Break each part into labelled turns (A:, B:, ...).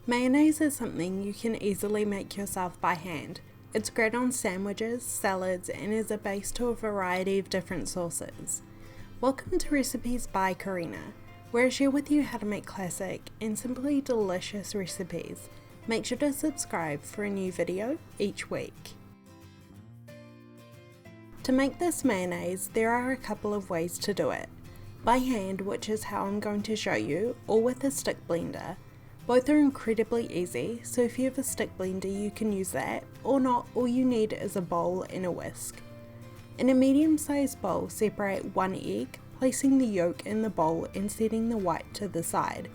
A: Mayonnaise is something you can easily make yourself by hand. It's great on sandwiches, salads, and is a base to a variety of different sauces. Welcome to Recipes by Carina, where I share with you how to make classic and simply delicious recipes. Make sure to subscribe for a new video each week. To make this mayonnaise, there are a couple of ways to do it. By hand, which is how I'm going to show you, or with a stick blender. Both are incredibly easy, so if you have a stick blender you can use that, or not, all you need is a bowl and a whisk. In a medium-sized bowl, separate one egg, placing the yolk in the bowl and setting the white to the side.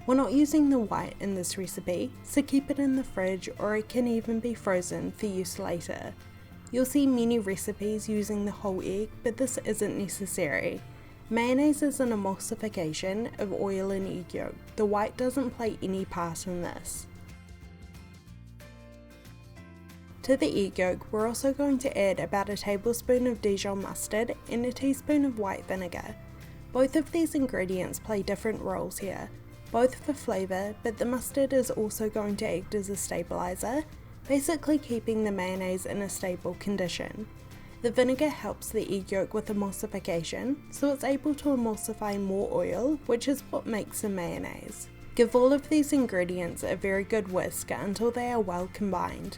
A: We're not using the white in this recipe, so keep it in the fridge or it can even be frozen for use later. You'll see many recipes using the whole egg, but this isn't necessary. Mayonnaise is an emulsification of oil and egg yolk. The white doesn't play any part in this. To the egg yolk, we're also going to add about a tablespoon of Dijon mustard and a teaspoon of white vinegar. Both of these ingredients play different roles here, both for flavour, but the mustard is also going to act as a stabiliser, basically keeping the mayonnaise in a stable condition. The vinegar helps the egg yolk with emulsification, so it's able to emulsify more oil, which is what makes a mayonnaise. Give all of these ingredients a very good whisk until they are well combined.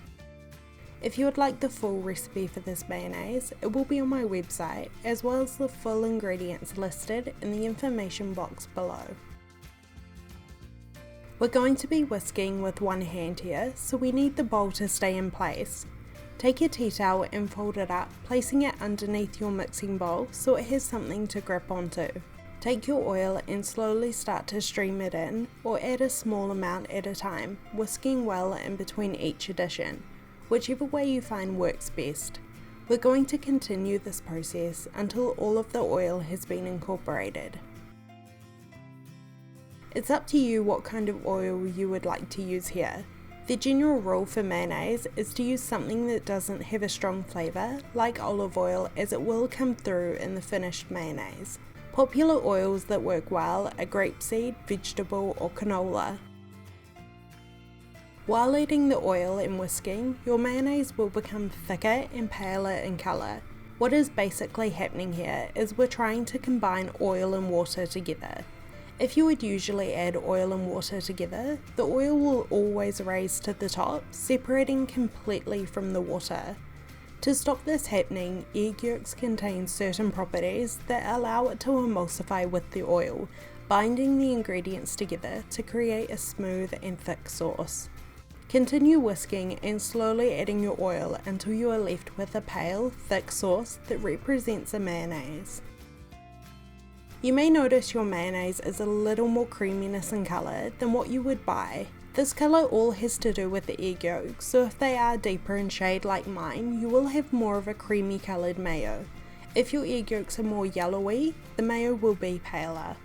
A: If you would like the full recipe for this mayonnaise, it will be on my website, as well as the full ingredients listed in the information box below. We're going to be whisking with one hand here, so we need the bowl to stay in place. Take your tea towel and fold it up, placing it underneath your mixing bowl so it has something to grip onto. Take your oil and slowly start to stream it in, or add a small amount at a time, whisking well in between each addition, whichever way you find works best. We're going to continue this process until all of the oil has been incorporated. It's up to you what kind of oil you would like to use here. The general rule for mayonnaise is to use something that doesn't have a strong flavour, like olive oil, as it will come through in the finished mayonnaise. Popular oils that work well are grapeseed, vegetable or canola. While adding the oil and whisking, your mayonnaise will become thicker and paler in colour. What is basically happening here is we're trying to combine oil and water together. If you would usually add oil and water together, the oil will always raise to the top, separating completely from the water. To stop this happening, egg yolks contain certain properties that allow it to emulsify with the oil, binding the ingredients together to create a smooth and thick sauce. Continue whisking and slowly adding your oil until you are left with a pale, thick sauce that represents a mayonnaise. You may notice your mayonnaise is a little more creaminess in colour than what you would buy. This colour all has to do with the egg yolk, so if they are deeper in shade like mine, you will have more of a creamy coloured mayo. If your egg yolks are more yellowy, the mayo will be paler.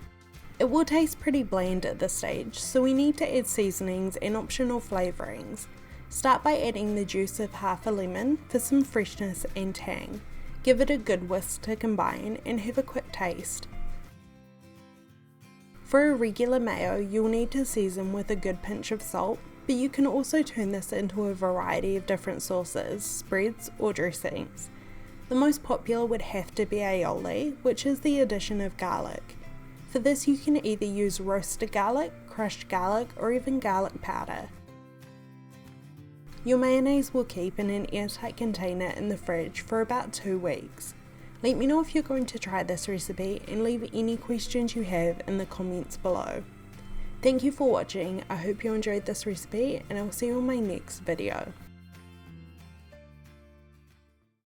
A: It will taste pretty bland at this stage, so we need to add seasonings and optional flavourings. Start by adding the juice of half a lemon for some freshness and tang. Give it a good whisk to combine and have a quick taste. For a regular mayo, you'll need to season with a good pinch of salt, but you can also turn this into a variety of different sauces, spreads or dressings. The most popular would have to be aioli, which is the addition of garlic. For this you can either use roasted garlic, crushed garlic or even garlic powder. Your mayonnaise will keep in an airtight container in the fridge for about 2 weeks. Let me know if you're going to try this recipe and leave any questions you have in the comments below. Thank you for watching, I hope you enjoyed this recipe and I'll see you on my next video.